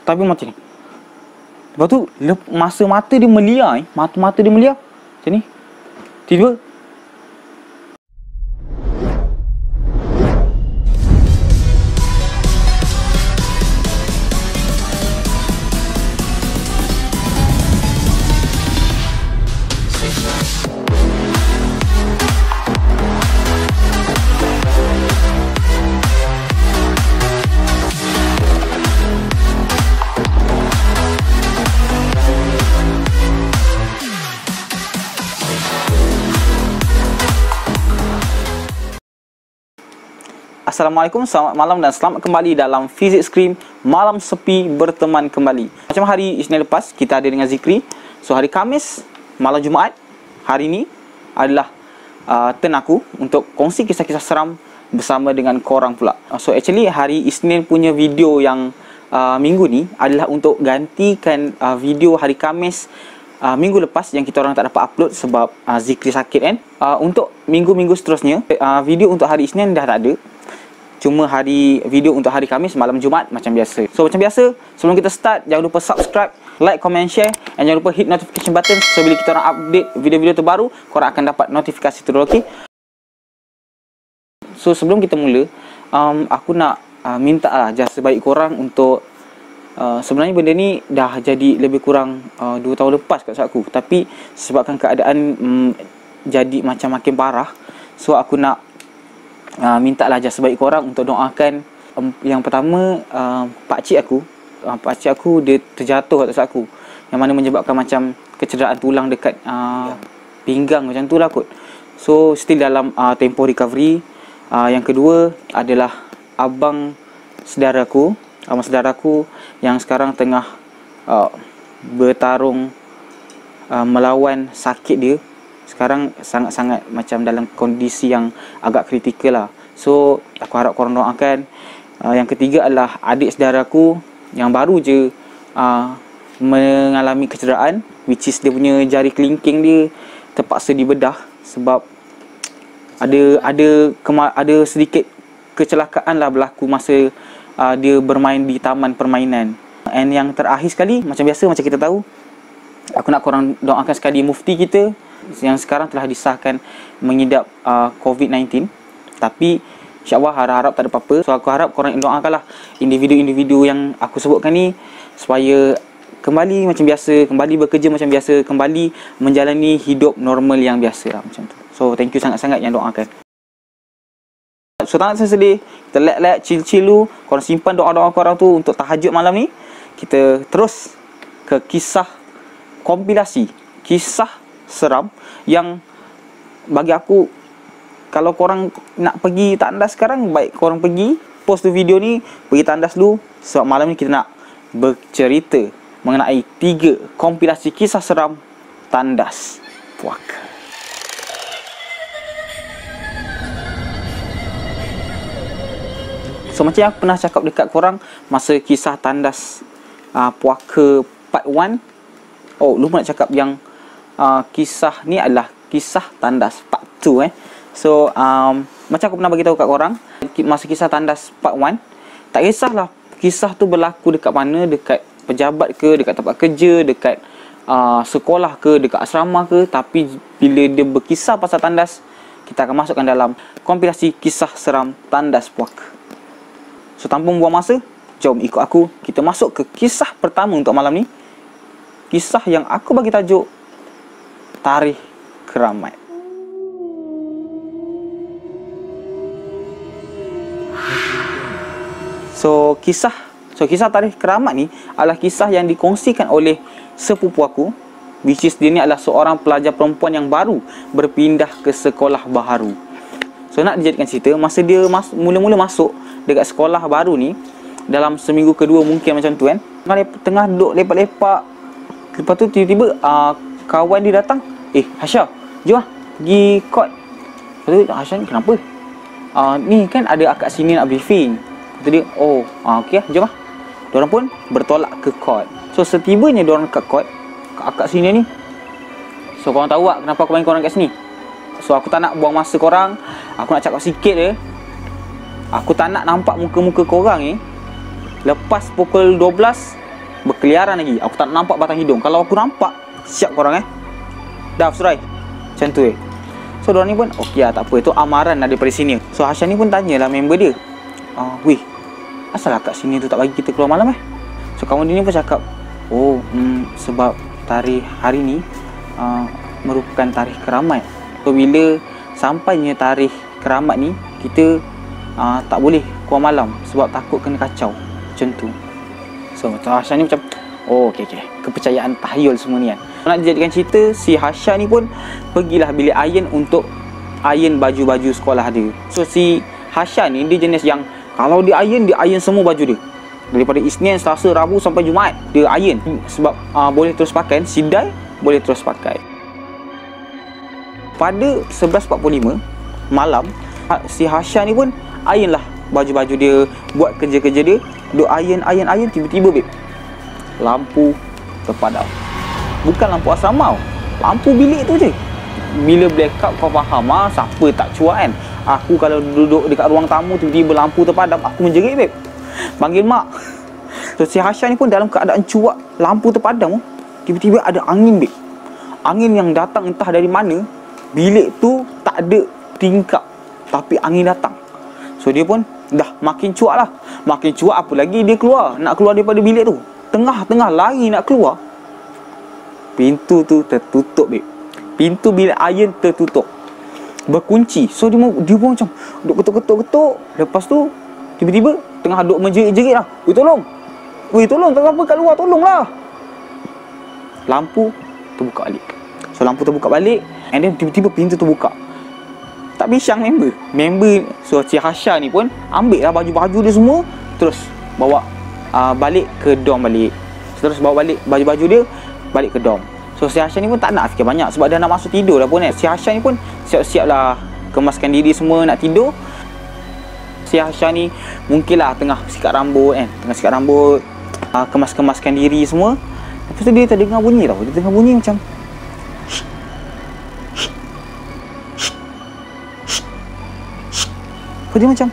Tapi macam ni. Lepas tu masa mata dia melia, mata dia melia macam ni. Tiba Assalamualaikum, selamat malam dan selamat kembali dalam Physics Scream Malam Sepi berteman kembali. Macam hari Isnin lepas, kita ada dengan Zikri. So hari Khamis, malam Jumaat, hari ini adalah turn aku untuk kongsi kisah-kisah seram bersama dengan korang pula. So actually hari Isnin punya video yang minggu ni adalah untuk gantikan video hari Khamis minggu lepas yang kita orang tak dapat upload sebab Zikri sakit kan. Untuk minggu-minggu seterusnya, video untuk hari Isnin dah tak ada. Cuma video untuk hari Khamis malam Jumaat macam biasa. So macam biasa, sebelum kita start, jangan lupa subscribe, like, comment, share, and jangan lupa hit notification button. So bila kita orang update video-video terbaru, korang akan dapat notifikasi terus, okey? So sebelum kita mula, aku nak minta lah jasa baik korang untuk sebenarnya benda ni dah jadi lebih kurang 2 tahun lepas kat aku. Tapi sebabkan keadaan jadi macam makin parah, so aku nak minta lah jasa baik korang untuk doakan. Yang pertama, pakcik aku dia terjatuh atas aku, yang mana menyebabkan macam kecederaan tulang dekat pinggang macam tu lah kot. So still dalam tempoh recovery. Yang kedua adalah abang saudaraku yang sekarang tengah bertarung melawan sakit dia. Sekarang sangat-sangat macam dalam kondisi yang agak kritikal lah. So aku harap korang doakan. Yang ketiga adalah adik saudaraku yang baru je mengalami kecederaan, which is dia punya jari kelingking dia terpaksa dibedah sebab ada sedikit kecelakaan lah berlaku masa dia bermain di taman permainan. And yang terakhir sekali, macam biasa, macam kita tahu, aku nak korang doakan sekali mufti kita yang sekarang telah disahkan mengidap COVID-19. Tapi insyaAllah harap tak ada apa-apa. So aku harap korang doakanlah individu-individu yang aku sebutkan ni supaya kembali macam biasa, kembali bekerja macam biasa, kembali menjalani hidup normal yang biasa lah, macam tu. So thank you sangat-sangat yang doakan. So tak nak saya sedih, kita let chill dulu. Korang simpan doa-doa korang tu untuk tahajud malam ni. Kita terus ke kisah kompilasi kisah seram yang bagi aku, kalau korang nak pergi tandas sekarang, baik korang pergi post tu video ni, pergi tandas dulu. Sebab malam ni kita nak bercerita mengenai 3 kompilasi kisah seram tandas puaka. So macam aku pernah cakap dekat korang masa kisah tandas puaka part 1. Oh, lupa nak cakap yang kisah ni adalah kisah tandas part 2 So macam aku pernah bagi tahu kat korang masa kisah tandas part 1, tak kisahlah kisah tu berlaku dekat mana, dekat pejabat ke, dekat tempat kerja, dekat sekolah ke, dekat asrama ke, tapi bila dia berkisah pasal tandas, kita akan masukkan dalam kompilasi kisah seram tandas puaka. So tanpa membuang masa, jom ikut aku, kita masuk ke kisah pertama untuk malam ni. Kisah yang aku bagi tajuk Tarikh Keramat. So kisah Tarikh Keramat ni adalah kisah yang dikongsikan oleh sepupu aku, which is dia ni adalah seorang pelajar perempuan yang baru berpindah ke sekolah baharu. So nak dijadikan cerita, masa dia mula-mula masuk dekat sekolah baru ni, dalam seminggu kedua mungkin macam tu kan, tengah duduk lepak-lepak. Lepas tu tiba-tiba kawan dia datang, Hasya, jom lah pergi court. Lepas tu Hasya ni kenapa? Ni kan ada akak sini nak briefing. Lepas tu dia, okey lah, jom lah. Diorang pun bertolak ke court. So setibanya diorang kat court, akak sini ni, so korang tahu tak kenapa aku panggil korang kat sini? So aku tak nak buang masa korang, aku nak cakap sikit je. Aku tak nak nampak muka-muka korang ni lepas pukul 12 berkeliaran lagi. Aku tak nampak batang hidung. Kalau aku nampak, siap korang dah Surai. Macam tu So diorang ni pun okey lah, tak apa, itu amaran lah daripada sini. So Hasyan ni pun tanyalah member dia, weh, asal lah kat sini tu tak bagi kita keluar malam So kawan dia ni pun cakap, sebab tarikh hari ni merupakan tarikh keramat. So bila sampainya tarikh keramat ni, kita tak boleh keluar malam sebab takut kena kacau. Macam tu. So Hasyan ni macam, okey, kepercayaan tahyul semua ni Nak dijadikan cerita, si Hasyan ni pun pergilah bilik iron untuk iron baju-baju sekolah dia. So si Hasyan ni, dia jenis yang kalau dia iron semua baju dia. Daripada Isnin, Selasa, Rabu sampai Jumaat, dia iron. Sebab boleh terus pakai, sidai boleh terus pakai. Pada 11.45 malam, si Hasyan ni pun iron lah baju-baju dia, buat kerja-kerja dia. Duk iron, tiba-tiba lampu terpadam. Bukan lampu asrama, lampu bilik tu je. Bila blackout kau faham siapa tak cuak Aku kalau duduk dekat ruang tamu, tiba-tiba lampu terpadam, aku menjerit panggil mak. So si Hasyan ni pun dalam keadaan cuak, lampu terpadam, tiba-tiba ada angin Angin yang datang entah dari mana. Bilik tu tak ada tingkap, tapi angin datang. So dia pun dah makin cuak lah. Makin cuak, apa lagi dia nak keluar daripada bilik tu. Tengah-tengah lari nak keluar, pintu tu tertutup Pintu bilik iron tertutup, berkunci. So dia pun macam duk ketuk. Lepas tu tiba-tiba tengah duk menjerit-jerit lah, tolong, tak apa kat luar, tolonglah. Lampu terbuka balik. So lampu terbuka balik, and then tiba-tiba pintu terbuka. Tak bisyang member. So si Hasyan ni pun ambil lah baju-baju dia semua, terus bawa balik ke dom balik. Terus bawa balik baju-baju dia balik ke dom. So si Hasyan ni pun tak nak fikir banyak, sebab dia nak masuk tidur dah pun Si Hasyan ni pun siap-siap lah, kemaskan diri semua nak tidur. Si Hasyan ni mungkin lah tengah sikat rambut kemas-kemaskan diri semua. Lepas tu dia terdengar bunyi tau. Dia tengah bunyi macam dia macam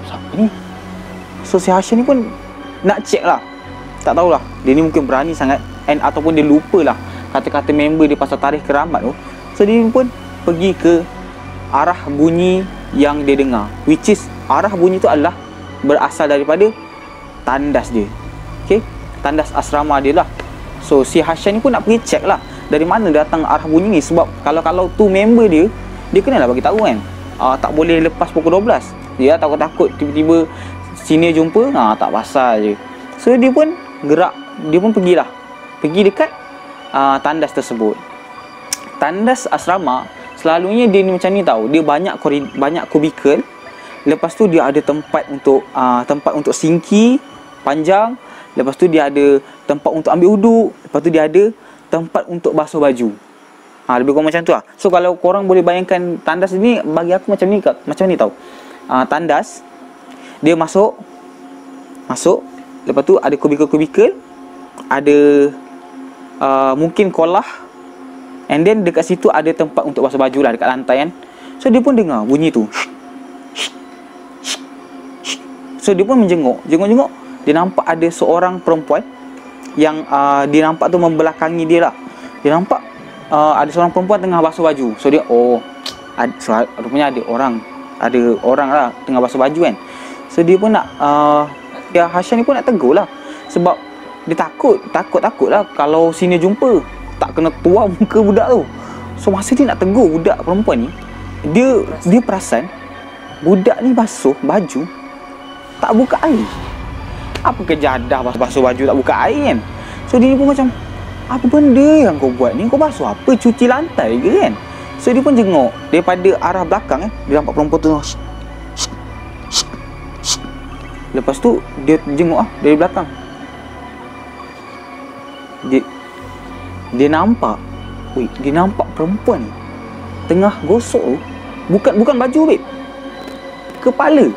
siapa ni? So si Hasyan ni pun nak check lah. Tak tahulah, dia ni mungkin berani sangat, ataupun dia lupa lah kata-kata member dia pasal tarikh keramat tu. So dia pun pergi ke arah bunyi yang dia dengar, which is arah bunyi tu adalah berasal daripada tandas dia. Tandas asrama dia lah. So si Hasyan ni pun nak pergi check lah dari mana datang arah bunyi ni. Sebab kalau tu member dia kenalah bagi tahu tak boleh lepas pukul 12. Dia takut-takut tiba-tiba senior jumpa, tak pasal je. So dia pun gerak, dia pun pergi dekat tandas tersebut. Tandas asrama selalunya dia ni macam ni tau. Dia banyak kubikel. Lepas tu dia ada tempat untuk sinki panjang. Lepas tu dia ada tempat untuk ambil uduk. Lepas tu dia ada tempat untuk basuh baju. Lebih kurang macam tu lah. So kalau korang boleh bayangkan tandas ni, bagi aku macam ni tau. Tandas, dia masuk. Lepas tu ada kubikel-kubikel, ada mungkin kolah, and then dekat situ ada tempat untuk basuh baju lah, dekat lantai So dia pun dengar bunyi tu. So dia pun menjenguk. Dia nampak ada seorang perempuan yang dia nampak tu membelakangi dia lah. Dia nampak ada seorang perempuan tengah basuh baju. So dia rupanya ada orang lah tengah basuh baju So dia pun nak Hasyan ni pun nak tegur lah, sebab dia takut lah kalau senior jumpa tak kena tuang muka budak tu. So masa dia nak tegur budak perempuan ni, dia perasan budak ni basuh baju tak buka air. Apa kejadah basuh baju tak buka air So dia pun macam, apa benda yang kau buat ni? Kau basuh apa? Cuci lantai ke So dia pun jenguk daripada arah belakang dia nampak perempuan tu. Lepas tu dia jenguk dari belakang. Dia nampak perempuan ni tengah gosok tu. Bukan baju kepala.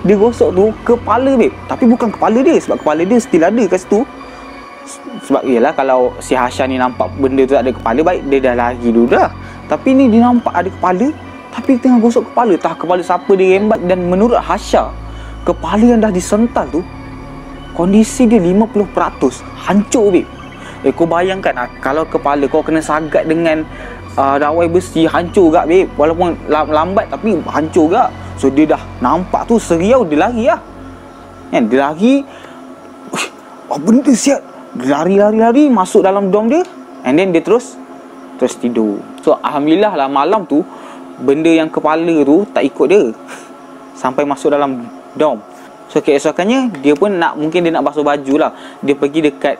Dia gosok tu kepala tapi bukan kepala dia, sebab kepala dia still ada kat situ. Sebab yelah, kalau si Hasyan ni nampak benda tu tak ada kepala, baik dia dah lari dulu dah. Tapi ni dia nampak ada kepala Tapi tengah gosok kepala, kepala siapa dia rembat. Dan menurut Hasya, kepala yang dah disental tu, kondisi dia 50% hancur, babe. Kau bayangkan kalau kepala kau kena sagat dengan rawai besi, hancur gak, babe. Walaupun lambat tapi hancur gak. So dia dah nampak tu seriau, dia lari lah kan. Dia lari, benda siap. Dia lari masuk dalam dom dia. And then dia terus tidur. So alhamdulillah lah malam tu benda yang kepala tu tak ikut dia sampai masuk dalam dom. So keesokannya dia pun mungkin dia nak basuh baju lah. Dia pergi dekat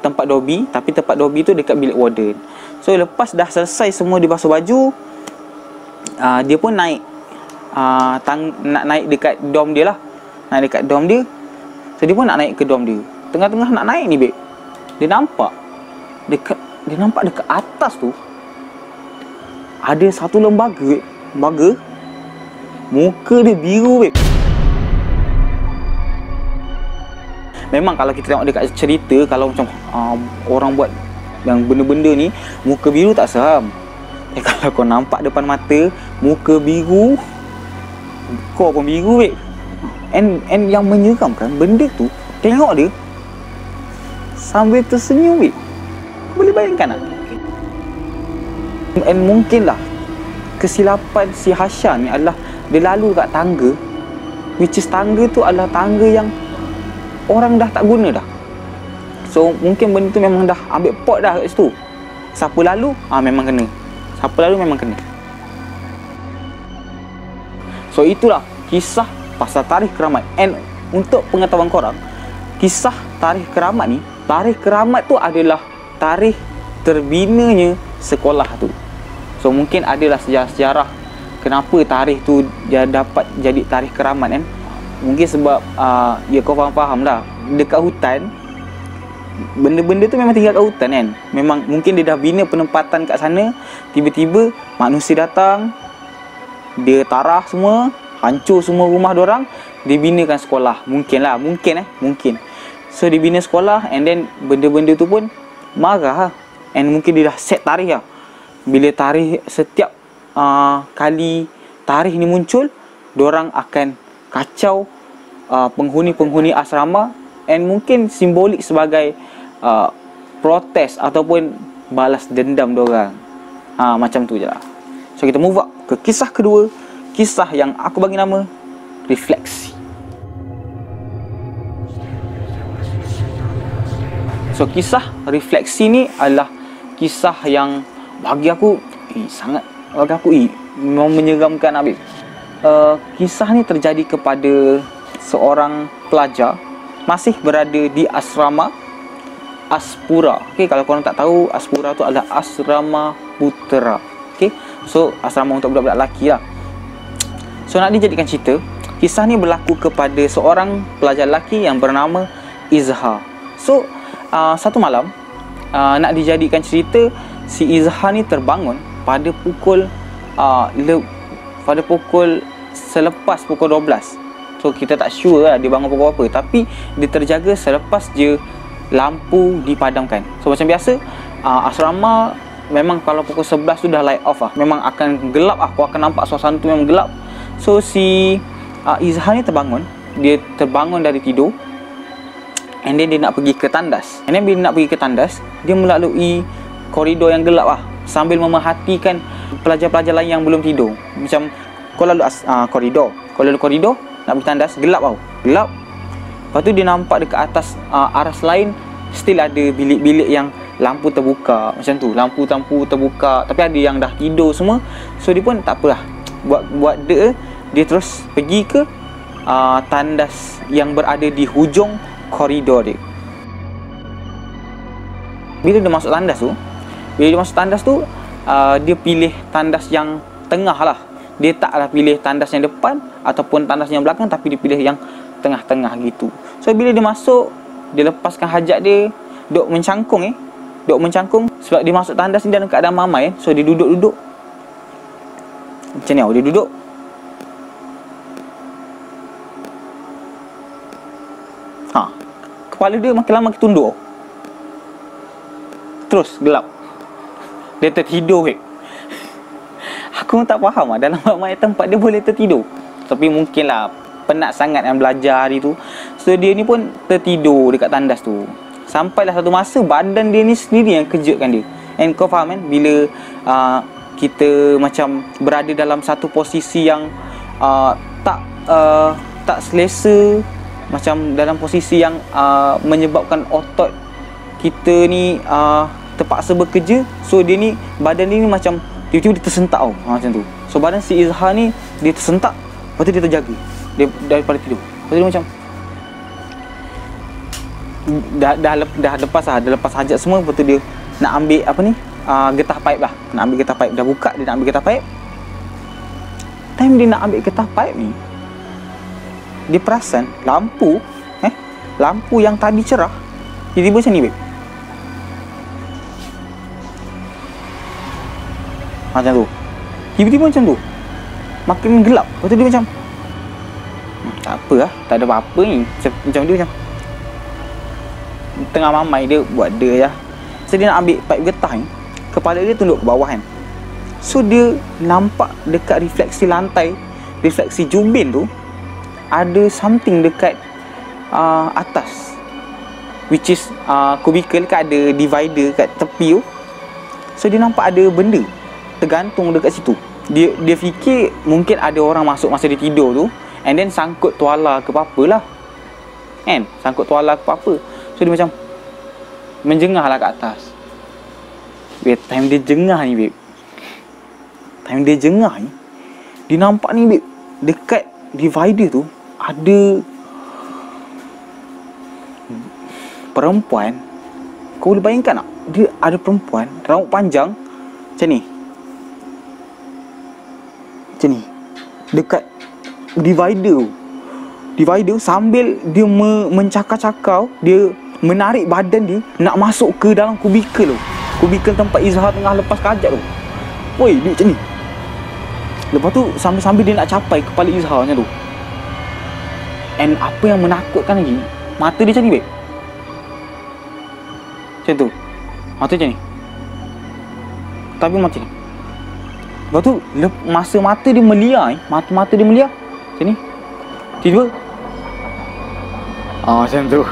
tempat Dobby, tapi tempat Dobby tu dekat bilik warden. So lepas dah selesai semua dia basuh baju, dia pun naik nak naik dekat dom dia lah. Naik dekat dom dia. So dia pun nak naik ke dom dia. Tengah-tengah nak naik ni, babe, dia nampak dekat atas tu ada satu lembaga, muka dia biru, babe. Memang kalau kita tengok dekat cerita, kalau macam orang buat yang benda-benda ni, muka biru tak seram. Kalau kau nampak depan mata muka biru, kau pun biru, babe. And yang menyeramkan, benda tu tengok dia sambil tersenyum, babe. Boleh bayangkan tak? And mungkinlah kesilapan si Hasya ni adalah dia lalu kat tangga, which is tangga tu adalah tangga yang orang dah tak guna dah. So mungkin benda tu memang dah ambil pot dah kat situ. Siapa lalu, memang kena. Siapa lalu memang kena. So itulah kisah pasal tarikh keramat. And untuk pengetahuan korang, kisah tarikh keramat ni, tarikh keramat tu adalah tarikh terbinanya sekolah tu. So mungkin adalah sejarah-sejarah kenapa tarikh tu dia dapat jadi tarikh keramat kan. Mungkin sebab ya kau faham lah, dekat hutan, benda-benda tu memang tinggal kat hutan kan. Memang mungkin dia dah bina penempatan kat sana, tiba-tiba manusia datang, dia tarah semua, hancur semua rumah diorang, dia binakan sekolah. Mungkin. So dia bina sekolah, and then benda-benda tu pun marah lah. And mungkin dia dah set tarikh lah. Bila tarikh, setiap kali tarikh ni muncul, diorang akan kacau penghuni-penghuni asrama. And mungkin simbolik sebagai protes ataupun balas dendam diorang. Macam tu je lah. So kita move up ke kisah kedua, kisah yang aku bagi nama refleksi. So kisah refleksi ni adalah kisah yang bagi aku memang menyeramkan, habis. Kisah ni terjadi kepada seorang pelajar masih berada di asrama Aspura. Okay, kalau korang tak tahu, Aspura tu adalah asrama putera. Okay, so asrama untuk budak-budak lelaki lah. So nak dijadikan cerita, kisah ni berlaku kepada seorang pelajar lelaki yang bernama Izhar. So satu malam, nak dijadikan cerita, si Izhar ni terbangun pada pukul selepas pukul 12. So kita tak sure lah dia bangun pukul apa, tapi dia terjaga selepas je lampu dipadamkan. So macam biasa, asrama memang kalau pukul 11 tu dah light off lah, memang akan gelap lah. Kau akan nampak suasana tu memang gelap. So si Izhar ni terbangun. Dia terbangun dari tidur, and then dia nak pergi ke tandas. And then bila nak pergi ke tandas, dia melalui koridor yang gelap lah, sambil memerhatikan pelajar-pelajar lain yang belum tidur. Macam kau lalu koridor, nak pergi tandas, gelap tau, gelap. Lepas tu dia nampak dekat atas aras lain still ada bilik-bilik yang lampu terbuka. Macam tu, lampu terbuka, tapi ada yang dah tidur semua. So dia pun tak apalah, buat dia terus pergi ke tandas yang berada di hujung koridor dia. Bila dia masuk tandas tu, dia pilih tandas yang tengah lah. Dia taklah pilih tandas yang depan ataupun tandas yang belakang, tapi dia pilih yang tengah-tengah gitu. So bila dia masuk, dia lepaskan hajat dia, duk mencangkung sebab dia masuk tandas ni dalam keadaan mamai. So dia duduk macam ni, dia duduk. Kepala dia makin lama makin tunduk, terus gelap. Dia tertidur. Aku pun tak faham lah, dalam banyak tempat dia boleh tertidur. Tapi mungkin lah penat sangat yang belajar hari tu. So dia ni pun tertidur dekat tandas tu. Sampailah satu masa badan dia ni sendiri yang kejutkan dia. And kau faham kan, bila kita macam berada dalam satu posisi yang tak selesa, macam dalam posisi yang menyebabkan otot kita ni terpaksa bekerja. So dia ni, badan dia ni macam tiba-tiba dia tersentak tau, macam tu. So badan si Izhar ni dia tersentak, lepas tu dia terjaga dia daripada tidur. Lepas tu dia macam dah lepas hajat semua. Lepas tu dia nak ambil apa ni, getah paip lah. Nak ambil getah paip, dah buka, dia nak ambil getah paip. Time dia nak ambil getah paip ni, dia perasan lampu yang tadi cerah tiba-tiba macam ni, babe. Macam tu. Tiba-tiba macam tu, makin gelap. Lepas tu dia macam tak apa lah, tak ada apa-apa ni. Macam dia macam tengah mamai, dia buat dia lah. So dia nak ambil paip getah ni, kepala dia tunduk ke bawah kan. So dia nampak dekat refleksi lantai, refleksi jubin tu, ada something dekat atas, which is kubikel kan, ada divider kat tepi tu. So dia nampak ada benda tergantung dekat situ. Dia fikir mungkin ada orang masuk masa dia tidur tu, and then sangkut tuala ke apa lah kan, sangkut tuala ke apa. So dia macam menjengah lah kat atas. Time dia jengah ni, babe, time dia jengah ni, dia nampak ni, babe, dekat divider tu ada perempuan. Kau boleh bayangkan tak? Dia ada perempuan, rambut panjang macam ni, macam ni, dekat divider sambil dia mencakar-cakar, dia menarik badan dia nak masuk ke dalam kubikel tu, kubikel tempat Izhar tengah lepas kajat tu. Woi, dia macam ni. Lepas tu sambil dia nak capai kepala Izhar macam tu. And apa yang menakutkan lagi, mata dia macam ni, babe. Macam tu, mata macam ni, tapi macam ni. Lepas tu masa mata dia meliar, mata dia meliar macam ni, tiba macam tu.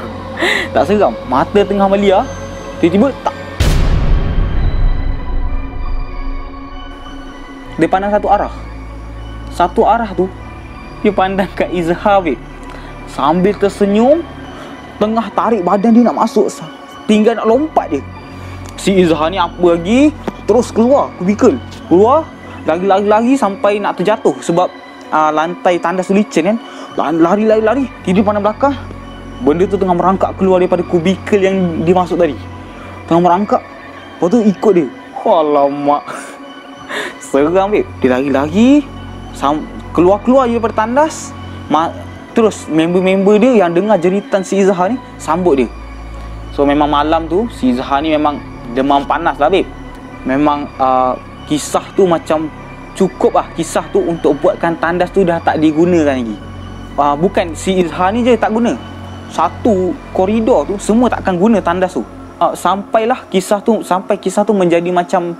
Tak seram, mata tengah meliar, tiba-tiba tak. Dia pandang satu arah tu. Dia pandang kat Izhar, babe, sambil tersenyum, tengah tarik badan dia nak masuk, tinggal nak lompat je. Si Izhar ni apa lagi, terus keluar kubikel, keluar lari sampai nak terjatuh. Sebab lantai tandas tu licin kan. Lari tidur pandang belakang, benda tu tengah merangkak keluar daripada kubikel yang dia masuk tadi. Tengah merangkak. Lepas tu ikut dia. Alamak, seram, babe. Dia lari keluar daripada tandas. Terus member-member dia yang dengar jeritan si Izhar ni sambut dia. So memang malam tu si Izhar ni memang demam panas lah, babe. Memang kisah tu macam cukup lah, kisah tu untuk buatkan tandas tu dah tak digunakan lagi. Bukan si Izhar ni je tak guna, satu koridor tu semua takkan guna tandas tu. Sampai kisah tu menjadi macam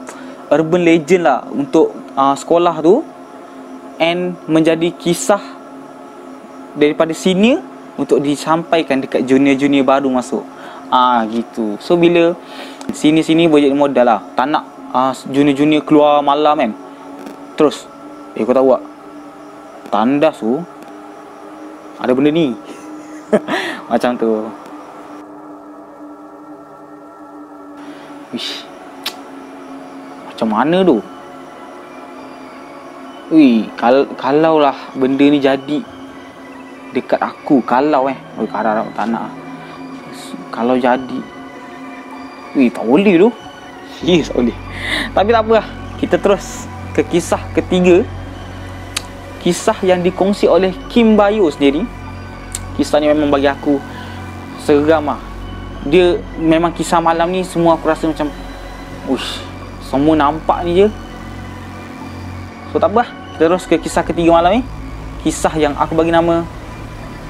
urban legend lah untuk sekolah tu, and menjadi kisah daripada senior untuk disampaikan dekat junior-junior baru masuk. Gitu. So bila sini boleh jadi modal lah. Tak nak junior-junior keluar malam kan. Terus kau tahu tak, tandas tu ada benda ni. Macam tu. Wish, macam mana tu? Kalau lah benda ni jadi dekat aku, kalau kadang tak nak. Kalau jadi, tak boleh tu. Yes, tak boleh. Tapi tak apa lah, kita terus ke kisah ketiga. Kisah yang dikongsi oleh Kim Bayo sendiri. Kisah ni memang bagi aku seram lah. Dia memang kisah malam ni semua aku rasa macam semua nampak ni je. So tak apa lah, kita terus ke kisah ketiga malam ni. Kisah yang aku bagi nama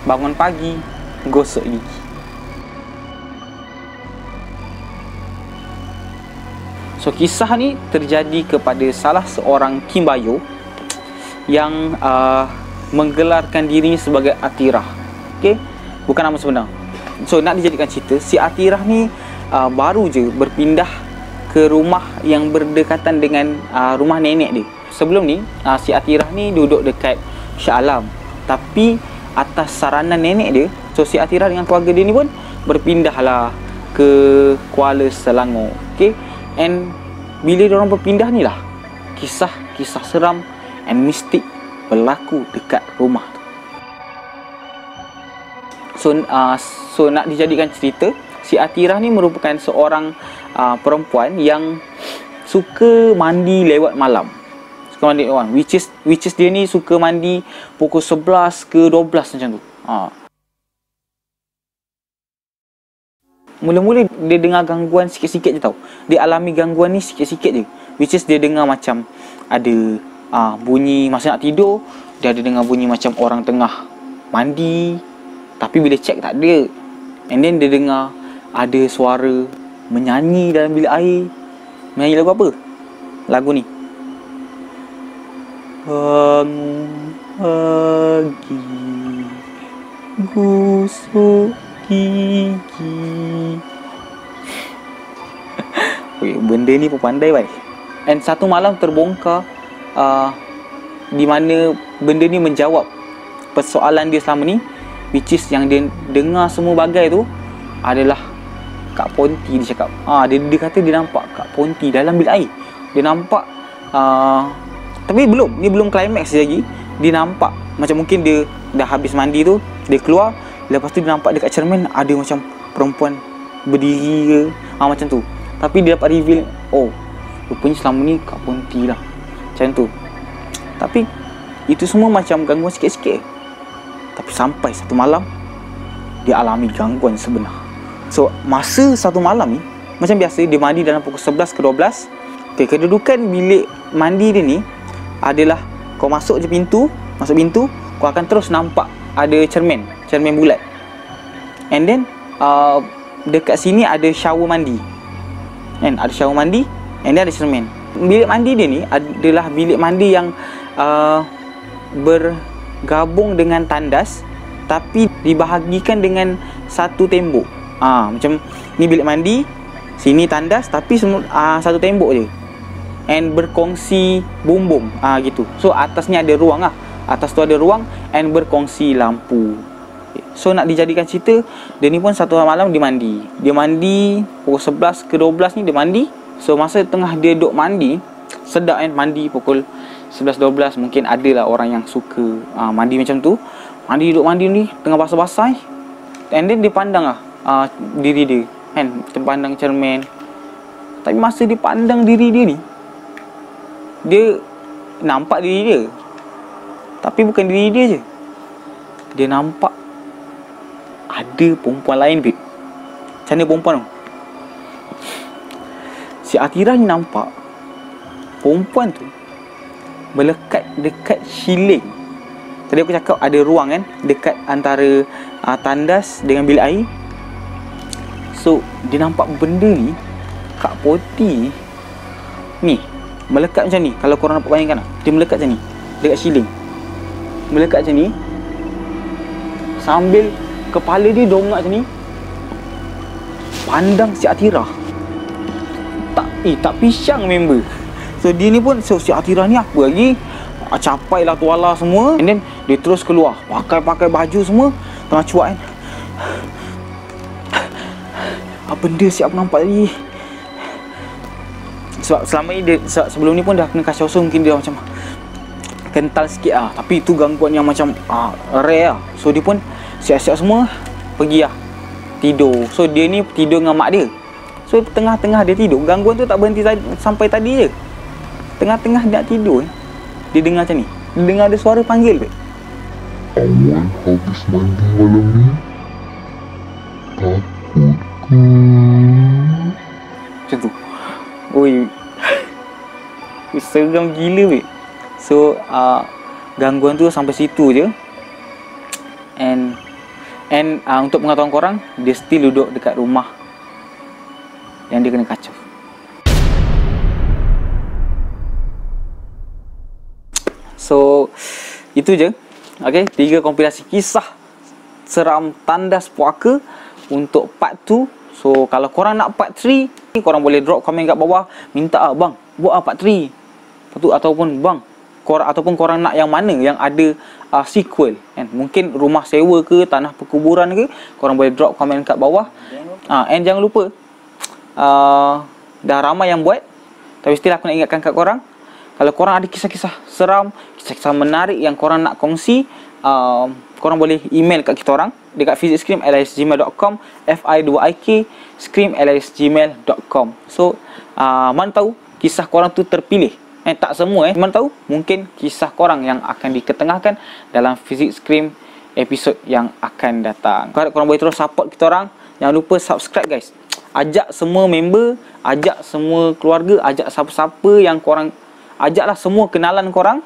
bangun pagi, gosok gigi. So So kisah ni terjadi kepada salah seorang Kimbayo yang menggelarkan dirinya sebagai Atirah. Okey, bukan nama sebenar. So nak dijadikan cerita, si Atirah ni baru je berpindah ke rumah yang berdekatan dengan rumah nenek dia. Sebelum ni si Atirah ni duduk dekat Shah Alam, tapi atas saranan nenek dia, so si Atirah dengan keluarga dia ni pun berpindahlah ke Kuala Selangor. Okey, and bila diorang berpindah ni lah kisah seram and mistik berlaku dekat rumah tu. So nak dijadikan cerita, si Atirah ni merupakan seorang perempuan yang suka mandi lewat malam. Suka mandi lewat malam, which is dia ni suka mandi pukul 11 ke 12 macam tu. Mula-mula dia dengar gangguan sikit-sikit je tau. Dia alami gangguan ni sikit-sikit je, which is dia dengar macam ada bunyi masa nak tidur. Dia ada dengar bunyi macam orang tengah mandi, tapi bila check tak ada. And then dia dengar ada suara menyanyi dalam bilik air. Menyanyi lagu apa? Lagu ni. Bangun pagi, gosok gigi. Benda ni pun pandai baik. And satu malam terbongkar di mana benda ni menjawab persoalan dia selama ni, which is yang dia dengar semua bagai tu adalah Kak Ponti. Dia cakap dia kata dia nampak Kak Ponti dalam bilik air. Dia nampak tapi ni belum climax lagi. Dia nampak macam mungkin dia dah habis mandi tu, dia keluar, lepas tu dia nampak dekat cermin ada macam perempuan berdiri ke macam tu. Tapi dia dapat reveal, rupanya selama ni Kak Ponti lah, macam tu. Tapi itu semua macam gangguan sikit-sikit. Tapi sampai satu malam dia alami gangguan sebenar. So masa satu malam ni, macam biasa dia mandi dalam pukul 11 ke 12. Okay, kedudukan bilik mandi dia ni adalah kau masuk pintu, kau akan terus nampak ada cermin bulat. And then dekat sini ada shower mandi. And ada shower mandi, and then ada cermin. Bilik mandi dia ni adalah bilik mandi yang bergabung dengan tandas, tapi dibahagikan dengan satu tembok. Macam ni bilik mandi, sini tandas, tapi semua satu tembok je. And berkongsi bumbung gitu. So atasnya ada ruang atas tu ada ruang and berkongsi lampu. So nak dijadikan cerita, dia ni pun satu malam dia mandi pukul 11 ke 12 ni dia mandi. So masa tengah dia duduk mandi, sedap kan mandi pukul 11-12. Mungkin ada lah orang yang suka mandi macam tu. Duduk mandi ni tengah basah-basah, and then dia pandang diri dia kan, terpandang cermin. Tapi masa dia pandang diri dia ni, dia nampak diri dia, tapi bukan diri dia je. Dia nampak ada perempuan lain, babe. Macam mana perempuan tu? Si Atirah ni nampak perempuan tu melekat dekat siling. Tadi aku cakap ada ruang kan, dekat antara tandas dengan bilik air. So dia nampak benda ni, Kak Poti ni melekat macam ni. Kalau korang dapat bayangkan dia melekat macam ni dekat siling, melekat macam ni, sambil kepala dia dongak macam ni, pandang si Atirah. Tak pisang member. So dia ni pun, si Atirah ni apa lagi, capailah tuala semua. And then dia terus keluar, pakai baju semua, tengah cuak kan. Apa benda siap nampak tadi. Sebab selama ni dia, sebelum ni pun dah kena kasih so mungkin dia macam kental sikit tapi itu gangguan yang macam rare So dia pun siap-siap semua pergi tidur. So dia ni tidur dengan mak dia. So tengah-tengah dia tidur, gangguan tu tak berhenti sampai tadi je. Tengah-tengah dia nak tidur, dia dengar macam ni. Dia dengar ada suara panggil, babe. Awal habis mandi malam ni, takut ke? Macam tu. Oi, seram gila, babe. So gangguan tu sampai situ je. And untuk pengetahuan korang, dia still duduk dekat rumah yang dia kena kacau. So itu je. Okay, 3 kompilasi kisah seram tandas puaka untuk part 2. So kalau korang nak part 3, korang boleh drop komen kat bawah, minta bang buat part 3. Lepas tu ataupun bang korang nak yang mana yang ada sequel kan? Mungkin rumah sewa ke, tanah perkuburan ke, korang boleh drop komen kat bawah. And jangan lupa dah ramai yang buat, tapi still aku nak ingatkan kat korang, kalau korang ada kisah-kisah seram, kisah-kisah menarik yang korang nak kongsi, korang boleh email kat kita orang dekat fizikscream@gmail.com, FI2IK scream@gmail.com. So mana tahu kisah korang tu terpilih. Tak semua mana tahu, mungkin kisah korang yang akan diketengahkan dalam Fizik Scream episod yang akan datang. Kalau korang boleh terus support kita orang, jangan lupa subscribe guys. Ajak semua member, ajak semua keluarga, ajak siapa-siapa yang korang, ajaklah semua kenalan korang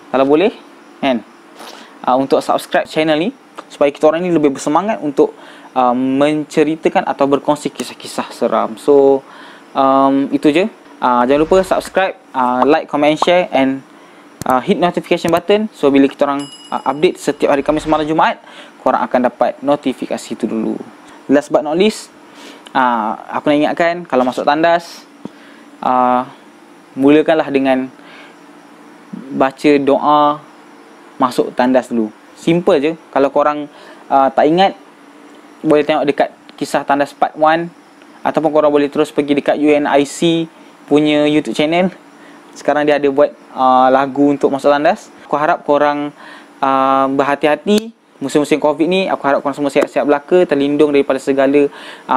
kalau boleh kan, untuk subscribe channel ni, supaya kita orang ni lebih bersemangat untuk menceritakan atau berkongsi kisah-kisah seram. So itu je. Jangan lupa subscribe, like, comment, share and hit notification button. So bila kita orang update setiap hari Khamis malam Jumaat, korang akan dapat notifikasi itu dulu. Last but not least, aku nak ingatkan, kalau masuk tandas, mulakanlah dengan baca doa masuk tandas dulu. Simple je. Kalau korang tak ingat, boleh tengok dekat kisah tandas part 1, ataupun korang boleh terus pergi dekat UNIC punya YouTube channel. Sekarang dia ada buat lagu untuk masuk tandas. Aku harap korang berhati-hati musim-musim Covid ni. Aku harap korang semua siap-siap belaka, terlindung daripada segala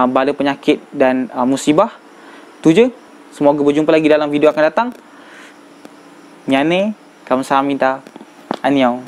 bala penyakit dan musibah. Tu je. Semoga berjumpa lagi dalam video akan datang. Nyane, kamsahamnida, annyeong.